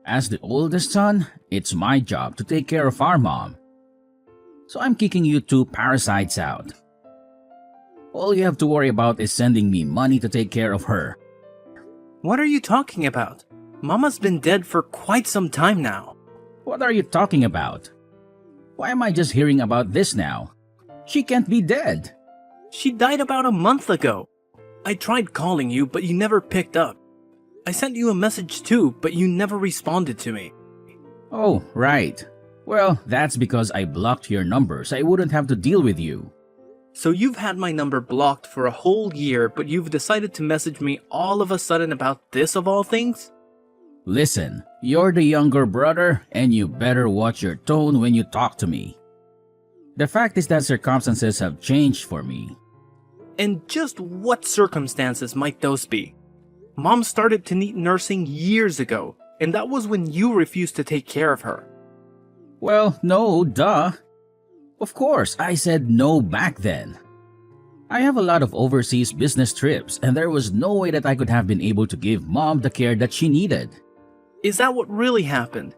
As the oldest son, it's my job to take care of our mom. So I'm kicking you two parasites out. All you have to worry about is sending me money to take care of her. What are you talking about? Mama's been dead for quite some time now. What are you talking about? Why am I just hearing about this now? She can't be dead. She died about a month ago. I tried calling you, but you never picked up. I sent you a message too, but you never responded to me. Oh, right. Well, that's because I blocked your number so I wouldn't have to deal with you. So you've had my number blocked for a whole year, but you've decided to message me all of a sudden about this of all things? Listen, you're the younger brother and you better watch your tone when you talk to me. The fact is that circumstances have changed for me. And just what circumstances might those be? Mom started to need nursing years ago, and that was when you refused to take care of her. Well, no, duh. Of course, I said no back then. I have a lot of overseas business trips and there was no way that I could have been able to give Mom the care that she needed. Is that what really happened?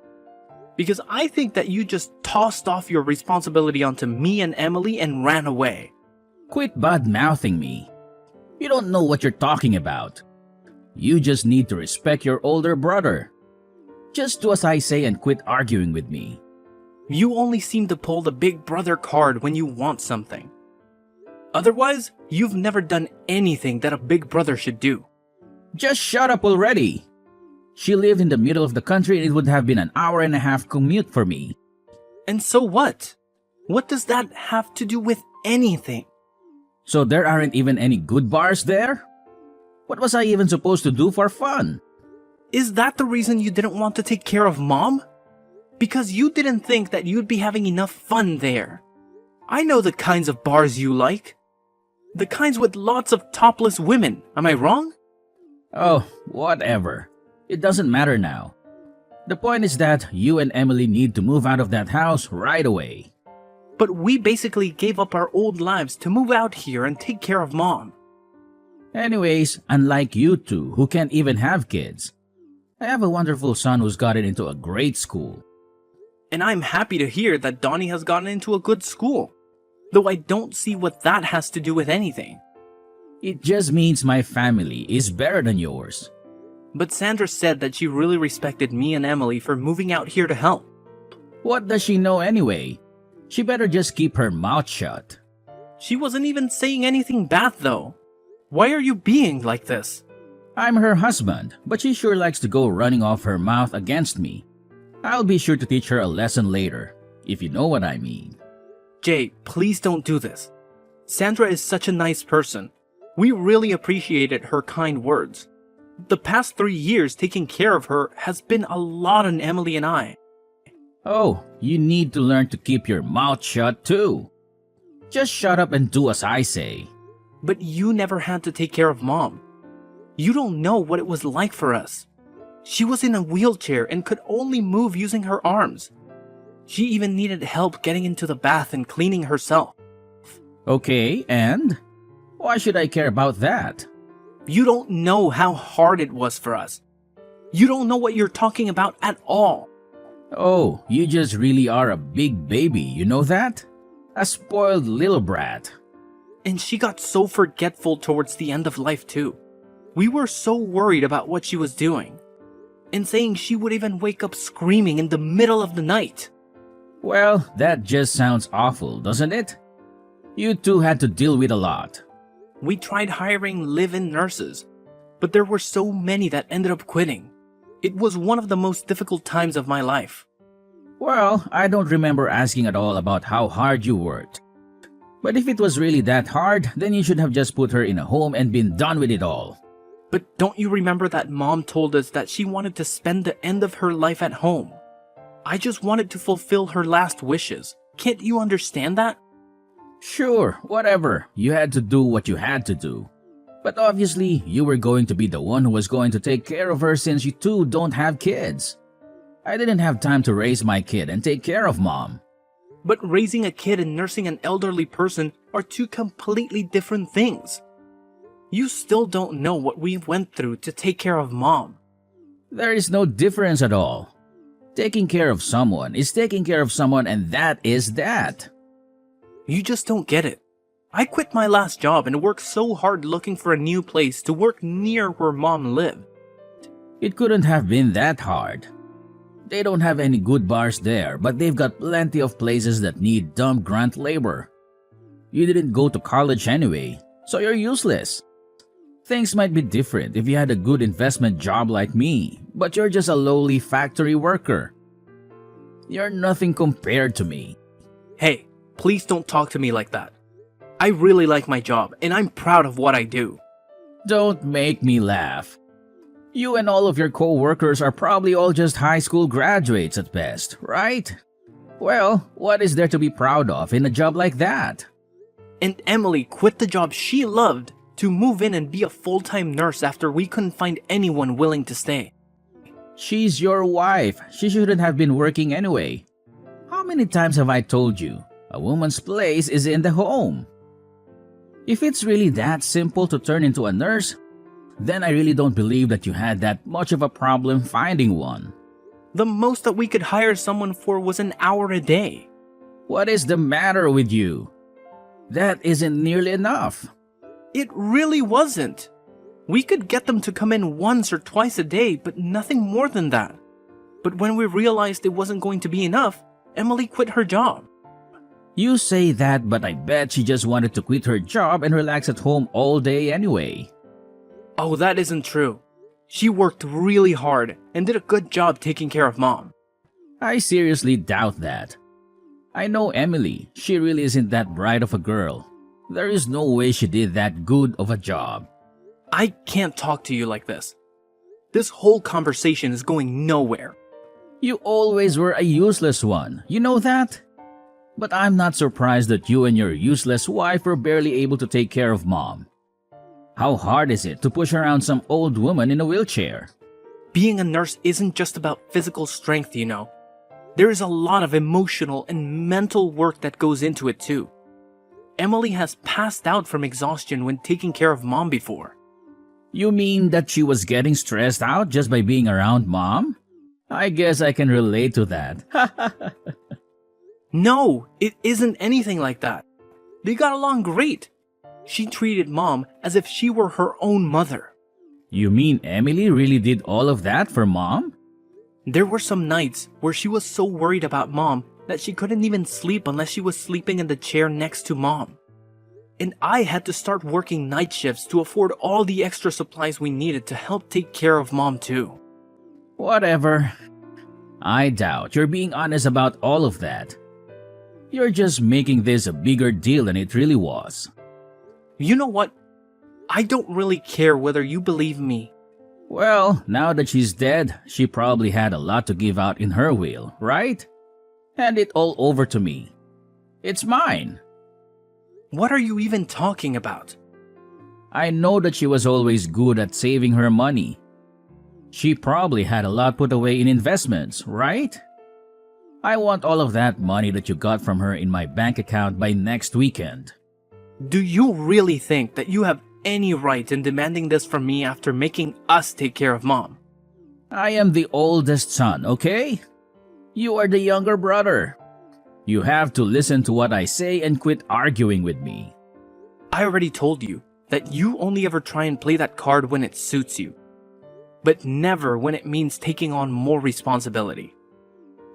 Because I think that you just tossed off your responsibility onto me and Emily and ran away. Quit bad-mouthing me. You don't know what you're talking about. You just need to respect your older brother. Just do as I say and quit arguing with me. You only seem to pull the big brother card when you want something. Otherwise, you've never done anything that a big brother should do. Just shut up already. She lived in the middle of the country and it would have been an hour-and-a-half commute for me. And so what? What does that have to do with anything? So there aren't even any good bars there? What was I even supposed to do for fun? Is that the reason you didn't want to take care of Mom? Because you didn't think that you'd be having enough fun there. I know the kinds of bars you like. The kinds with lots of topless women, am I wrong? Oh, whatever. It doesn't matter now. The point is that you and Emily need to move out of that house right away. But we basically gave up our old lives to move out here and take care of Mom. Anyways, unlike you two who can't even have kids, I have a wonderful son who's gotten into a great school. And I'm happy to hear that Donnie has gotten into a good school. Though I don't see what that has to do with anything. It just means my family is better than yours. But Sandra said that she really respected me and Emily for moving out here to help. What does she know anyway? She better just keep her mouth shut. She wasn't even saying anything bad though. Why are you being like this? I'm her husband, but she sure likes to go running off her mouth against me. I'll be sure to teach her a lesson later, if you know what I mean. Jay, please don't do this. Sandra is such a nice person. We really appreciated her kind words. The past 3 years taking care of her has been a lot on Emily and I. Oh, you need to learn to keep your mouth shut too. Just shut up and do as I say. But you never had to take care of Mom. You don't know what it was like for us. She was in a wheelchair and could only move using her arms. She even needed help getting into the bath and cleaning herself. Okay, and? Why should I care about that? You don't know how hard it was for us. You don't know what you're talking about at all. Oh, you just really are a big baby, you know that? A spoiled little brat. And she got so forgetful towards the end of life too. We were so worried about what she was doing. And saying she would even wake up screaming in the middle of the night. Well, that just sounds awful, doesn't it? You two had to deal with a lot. We tried hiring live-in nurses, but there were so many that ended up quitting. It was one of the most difficult times of my life. Well, I don't remember asking at all about how hard you worked. But if it was really that hard, then you should have just put her in a home and been done with it all. But don't you remember that Mom told us that she wanted to spend the end of her life at home? I just wanted to fulfill her last wishes. Can't you understand that? Sure, whatever. You had to do what you had to do. But obviously, you were going to be the one who was going to take care of her since you two don't have kids. I didn't have time to raise my kid and take care of Mom. But raising a kid and nursing an elderly person are two completely different things. You still don't know what we went through to take care of Mom. There is no difference at all. Taking care of someone is taking care of someone, and that is that. You just don't get it. I quit my last job and worked so hard looking for a new place to work near where Mom lived. It couldn't have been that hard. They don't have any good bars there, but they've got plenty of places that need dumb grunt labor. You didn't go to college anyway, so you're useless. Things might be different if you had a good investment job like me, but you're just a lowly factory worker. You're nothing compared to me. Hey, please don't talk to me like that. I really like my job and I'm proud of what I do. Don't make me laugh. You and all of your co-workers are probably all just high school graduates at best, right? Well, what is there to be proud of in a job like that? And Emily quit the job she loved to move in and be a full-time nurse after we couldn't find anyone willing to stay. She's your wife. She shouldn't have been working anyway. How many times have I told you? A woman's place is in the home. If it's really that simple to turn into a nurse, then I really don't believe that you had that much of a problem finding one. The most that we could hire someone for was an hour a day. What is the matter with you? That isn't nearly enough. It really wasn't. We could get them to come in once or twice a day, but nothing more than that. But when we realized it wasn't going to be enough, Emily quit her job. You say that, but I bet she just wanted to quit her job and relax at home all day anyway. Oh, that isn't true. She worked really hard and did a good job taking care of Mom. I seriously doubt that. I know Emily. She really isn't that bright of a girl. There is no way she did that good of a job. I can't talk to you like this. This whole conversation is going nowhere. You always were a useless one, you know that? But I'm not surprised that you and your useless wife were barely able to take care of Mom. How hard is it to push around some old woman in a wheelchair? Being a nurse isn't just about physical strength, you know. There is a lot of emotional and mental work that goes into it too. Emily has passed out from exhaustion when taking care of Mom before. You mean that she was getting stressed out just by being around Mom? I guess I can relate to that. No, it isn't anything like that. They got along great. She treated Mom as if she were her own mother. You mean Emily really did all of that for Mom? There were some nights where she was so worried about Mom that she couldn't even sleep unless she was sleeping in the chair next to Mom. And I had to start working night shifts to afford all the extra supplies we needed to help take care of Mom too. Whatever. I doubt you're being honest about all of that. You're just making this a bigger deal than it really was. You know what? I don't really care whether you believe me. Well, now that she's dead, she probably had a lot to give out in her will, right? Hand it all over to me. It's mine. What are you even talking about? I know that she was always good at saving her money. She probably had a lot put away in investments, right? I want all of that money that you got from her in my bank account by next weekend. Do you really think that you have any right in demanding this from me after making us take care of Mom? I am the oldest son, okay? You are the younger brother. You have to listen to what I say and quit arguing with me. I already told you that you only ever try and play that card when it suits you, but never when it means taking on more responsibility.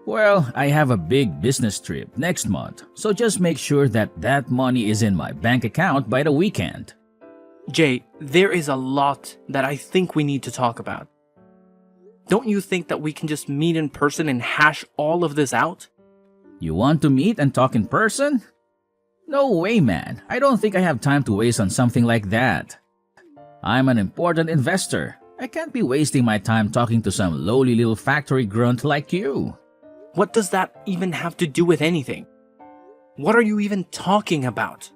Well, I have a big business trip next month, so just make sure that that money is in my bank account by the weekend. Jay, there is a lot that I think we need to talk about. Don't you think that we can just meet in person and hash all of this out? You want to meet and talk in person? No way, man. I don't think I have time to waste on something like that. I'm an important investor. I can't be wasting my time talking to some lowly little factory grunt like you. What does that even have to do with anything? What are you even talking about?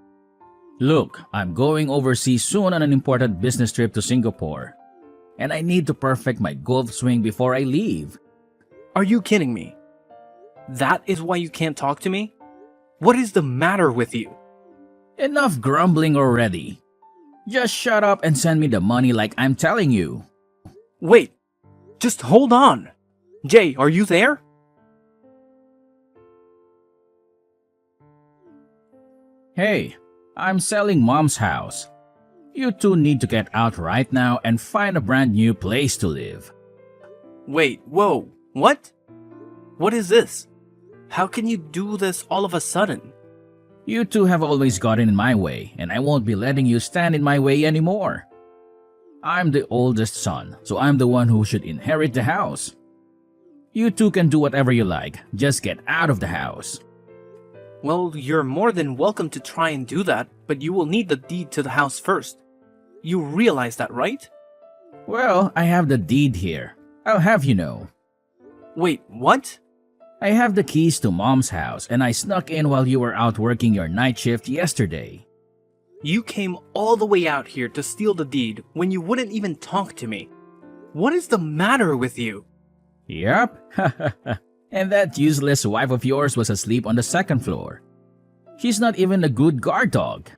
Look, I'm going overseas soon on an important business trip to Singapore. And I need to perfect my golf swing before I leave. Are you kidding me? That is why you can't talk to me? What is the matter with you? Enough grumbling already. Just shut up and send me the money like I'm telling you. Wait, just hold on. Jay, are you there? Hey, I'm selling mom's house. You two need to get out right now and find a brand new place to live. Wait, whoa, what? What is this? How can you do this all of a sudden? You two have always gotten in my way, and I won't be letting you stand in my way anymore. I'm the oldest son, so I'm the one who should inherit the house. You two can do whatever you like, just get out of the house. Well, you're more than welcome to try and do that, but you will need the deed to the house first. You realize that, right? Well, I have the deed here. I'll have you know. Wait, what? I have the keys to mom's house, and I snuck in while you were out working your night shift yesterday. You came all the way out here to steal the deed when you wouldn't even talk to me. What is the matter with you? Yup. And that useless wife of yours was asleep on the second floor. She's not even a good guard dog.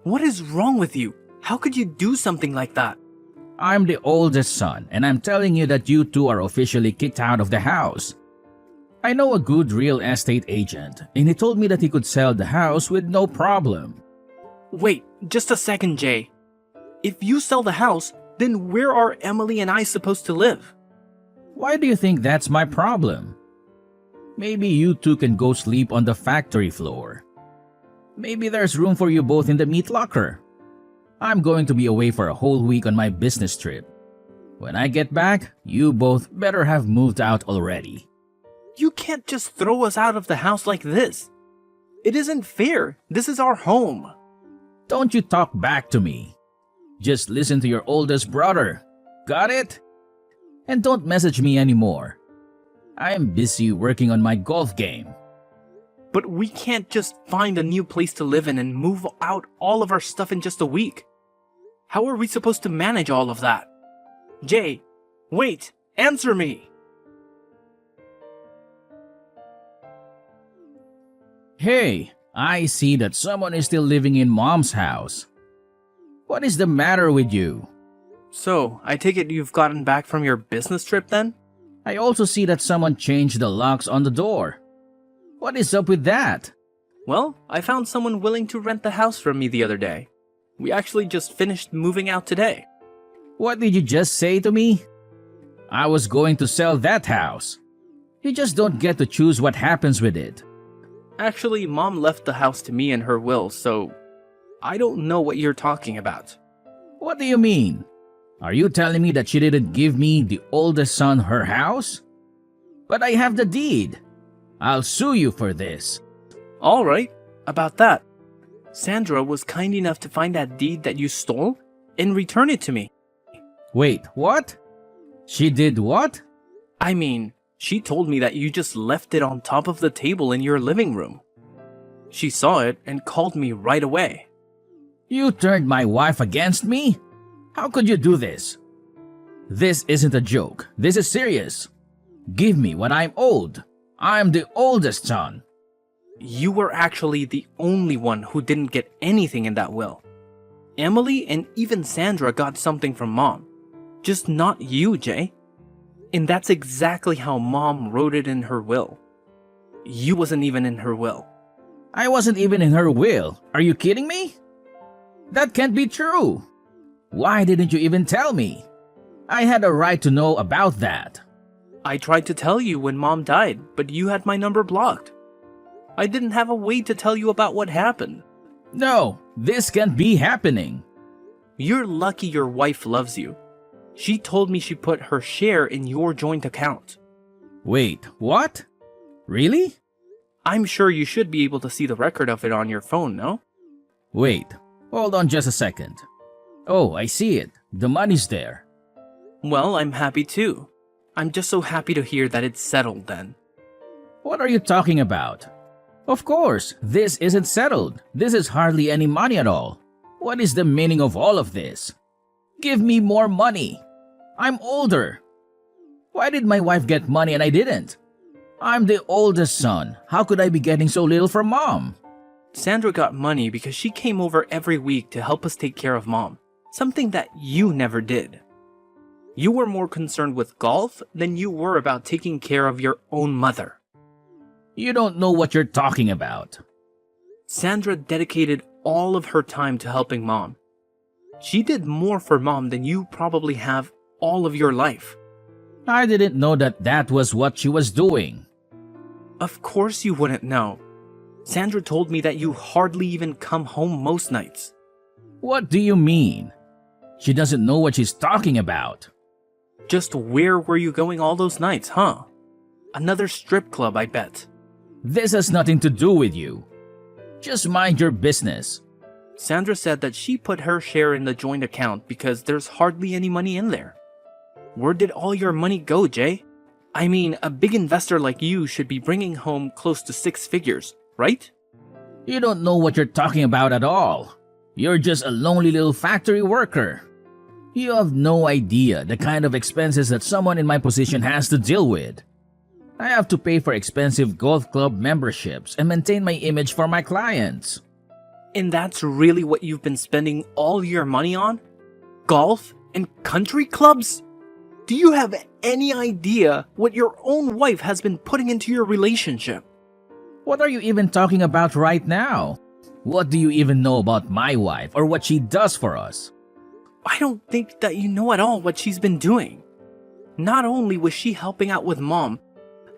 What is wrong with you? How could you do something like that? I'm the oldest son, and I'm telling you that you two are officially kicked out of the house. I know a good real estate agent, and he told me that he could sell the house with no problem. Wait, just a second, Jay. If you sell the house, then where are Emily and I supposed to live? Why do you think that's my problem? Maybe you two can go sleep on the factory floor. Maybe there's room for you both in the meat locker. I'm going to be away for a whole week on my business trip. When I get back, you both better have moved out already. You can't just throw us out of the house like this. It isn't fair. This is our home. Don't you talk back to me. Just listen to your oldest brother. Got it? And don't message me anymore. I am busy working on my golf game. But we can't just find a new place to live in and move out all of our stuff in just a week. How are we supposed to manage all of that? Jay, wait, answer me. Hey, I see that someone is still living in mom's house. What is the matter with you? So, I take it you've gotten back from your business trip then? I also see that someone changed the locks on the door. What is up with that? Well, I found someone willing to rent the house from me the other day. We actually just finished moving out today. What did you just say to me? I was going to sell that house. You just don't get to choose what happens with it. Actually, Mom left the house to me in her will, so I don't know what you're talking about. What do you mean? Are you telling me that she didn't give me, the oldest son, her house? But I have the deed. I'll sue you for this. Alright, about that. Sandra was kind enough to find that deed that you stole and return it to me. Wait, what? She did what? I mean, she told me that you just left it on top of the table in your living room. She saw it and called me right away. You turned my wife against me? How could you do this? This isn't a joke. This is serious. Give me what I'm owed. I'm the oldest son. You were actually the only one who didn't get anything in that will. Emily and even Sandra got something from Mom. Just not you, Jay. And that's exactly how Mom wrote it in her will. You wasn't even in her will. I wasn't even in her will. Are you kidding me? That can't be true. Why didn't you even tell me? I had a right to know about that. I tried to tell you when Mom died, but you had my number blocked. I didn't have a way to tell you about what happened. No, this can't be happening. You're lucky your wife loves you. She told me she put her share in your joint account. Wait, what? Really? I'm sure you should be able to see the record of it on your phone, no? Wait, hold on just a second. Oh, I see it. The money's there. Well, I'm happy too. I'm just so happy to hear that it's settled then. What are you talking about? Of course, this isn't settled. This is hardly any money at all. What is the meaning of all of this? Give me more money. I'm older. Why did my wife get money and I didn't? I'm the oldest son. How could I be getting so little from Mom? Sandra got money because she came over every week to help us take care of Mom. Something that you never did. You were more concerned with golf than you were about taking care of your own mother. You don't know what you're talking about. Sandra dedicated all of her time to helping Mom. She did more for Mom than you probably have all of your life. I didn't know that that was what she was doing. Of course you wouldn't know. Sandra told me that you hardly even come home most nights. What do you mean? She doesn't know what she's talking about. Just where were you going all those nights, huh? Another strip club, I bet. This has nothing to do with you. Just mind your business. Sandra said that she put her share in the joint account because there's hardly any money in there. Where did all your money go, Jay? I mean, a big investor like you should be bringing home close to 6 figures, right? You don't know what you're talking about at all. You're just a lonely little factory worker. You have no idea the kind of expenses that someone in my position has to deal with. I have to pay for expensive golf club memberships and maintain my image for my clients. And that's really what you've been spending all your money on? Golf and country clubs? Do you have any idea what your own wife has been putting into your relationship? What are you even talking about right now? What do you even know about my wife or what she does for us? I don't think that you know at all what she's been doing. Not only was she helping out with Mom,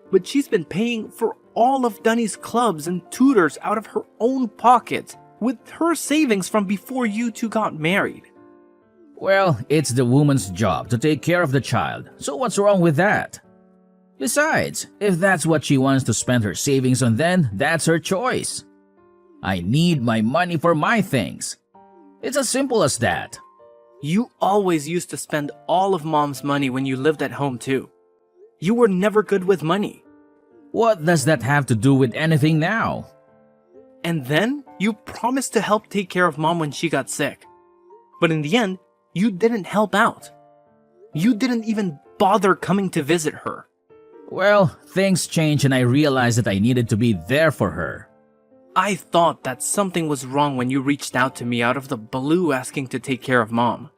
but she's been paying for all of Dunny's clubs and tutors out of her own pocket with her savings from before you two got married. Well, it's the woman's job to take care of the child, so what's wrong with that? Besides, if that's what she wants to spend her savings on, then that's her choice. I need my money for my things. It's as simple as that. You always used to spend all of Mom's money when you lived at home too. You were never good with money. What does that have to do with anything now? And then you promised to help take care of Mom when she got sick. But in the end, you didn't help out. You didn't even bother coming to visit her. Well, things changed and I realized that I needed to be there for her. I thought that something was wrong when you reached out to me out of the blue asking to take care of Mom.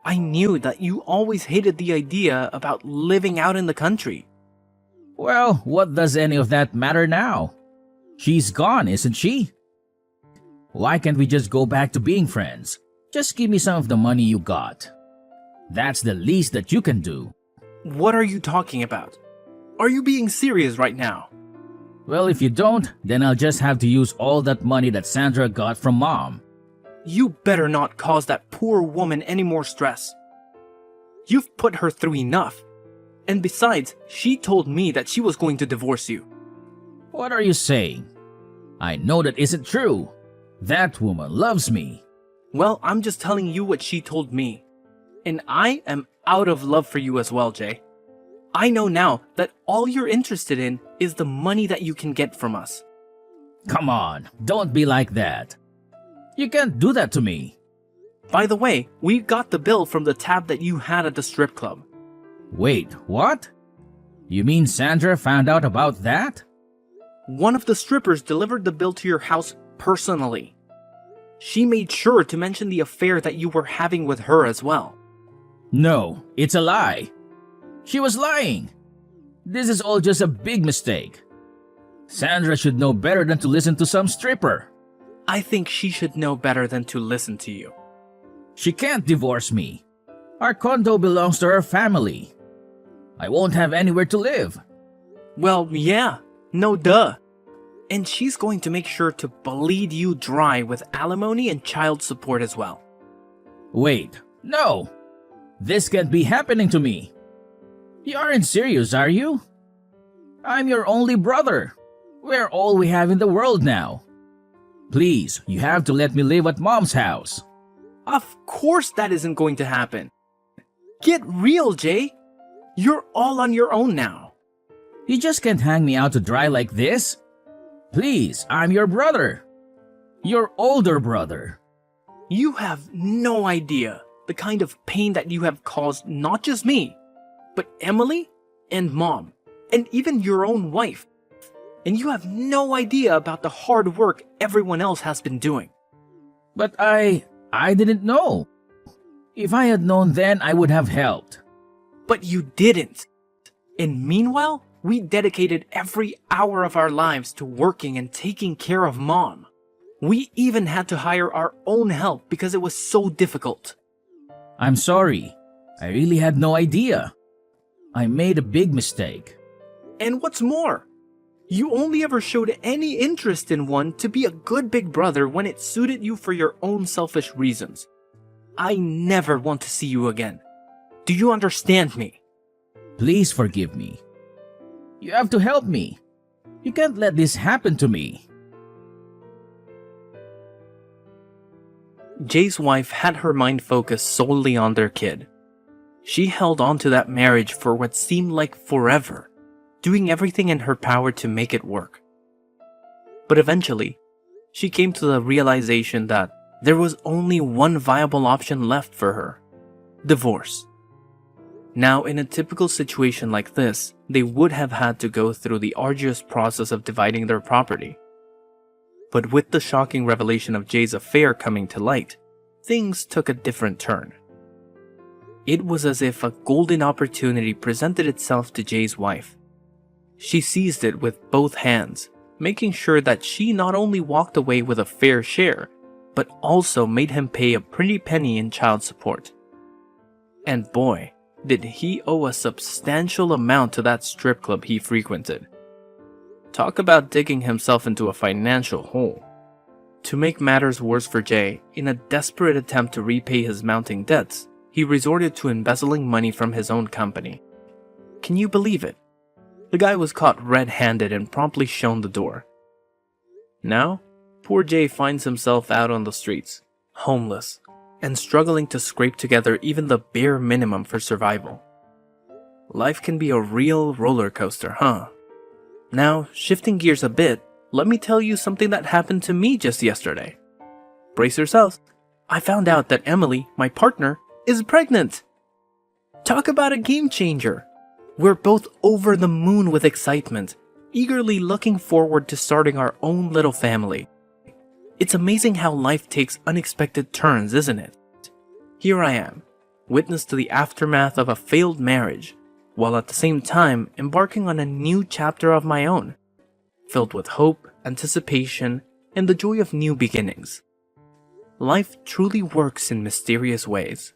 I knew that you always hated the idea about living out in the country. Well, what does any of that matter now? She's gone, isn't she? Why can't we just go back to being friends? Just give me some of the money you got. That's the least that you can do. What are you talking about? Are you being serious right now? Well, if you don't, then I'll just have to use all that money that Sandra got from Mom. You better not cause that poor woman any more stress. You've put her through enough. And besides, she told me that she was going to divorce you. What are you saying? I know that isn't true. That woman loves me. Well, I'm just telling you what she told me. And I am out of love for you as well, Jay. I know now that all you're interested in is the money that you can get from us. Come on, don't be like that. You can't do that to me. By the way, we got the bill from the tab that you had at the strip club. Wait, what? You mean Sandra found out about that? One of the strippers delivered the bill to your house personally. She made sure to mention the affair that you were having with her as well. No, it's a lie. She was lying. This is all just a big mistake. Sandra should know better than to listen to some stripper. I think she should know better than to listen to you. She can't divorce me. Our condo belongs to her family. I won't have anywhere to live. Well, yeah, no duh. And she's going to make sure to bleed you dry with alimony and child support as well. Wait, no. This can't be happening to me. You aren't serious, are you? I'm your only brother. We're all we have in the world now. Please, you have to let me live at Mom's house. Of course that isn't going to happen. Get real, Jay. You're all on your own now. You just can't hang me out to dry like this. Please, I'm your brother. Your older brother. You have no idea the kind of pain that you have caused not just me, but Emily and Mom, and even your own wife. And you have no idea about the hard work everyone else has been doing. But I didn't know. If I had known then, I would have helped. But you didn't. And meanwhile, we dedicated every hour of our lives to working and taking care of Mom. We even had to hire our own help because it was so difficult. I'm sorry. I really had no idea. I made a big mistake. And what's more, you only ever showed any interest in one to be a good big brother when it suited you for your own selfish reasons. I never want to see you again. Do you understand me? Please forgive me. You have to help me. You can't let this happen to me. Jay's wife had her mind focused solely on their kid. She held on to that marriage for what seemed like forever, doing everything in her power to make it work. But eventually, she came to the realization that there was only one viable option left for her: divorce. Now, in a typical situation like this, they would have had to go through the arduous process of dividing their property. But with the shocking revelation of Jay's affair coming to light, things took a different turn. It was as if a golden opportunity presented itself to Jay's wife. She seized it with both hands, making sure that she not only walked away with a fair share, but also made him pay a pretty penny in child support. And boy, did he owe a substantial amount to that strip club he frequented. Talk about digging himself into a financial hole. To make matters worse for Jay, in a desperate attempt to repay his mounting debts, he resorted to embezzling money from his own company. Can you believe it? The guy was caught red-handed and promptly shown the door. Now, poor Jay finds himself out on the streets, homeless, and struggling to scrape together even the bare minimum for survival. Life can be a real roller coaster, huh? Now, shifting gears a bit, let me tell you something that happened to me just yesterday. Brace yourselves. I found out that Emily, my partner, is pregnant. Talk about a game changer. We're both over the moon with excitement, eagerly looking forward to starting our own little family. It's amazing how life takes unexpected turns, isn't it? Here I am, witness to the aftermath of a failed marriage, while at the same time embarking on a new chapter of my own, filled with hope, anticipation, and the joy of new beginnings. Life truly works in mysterious ways.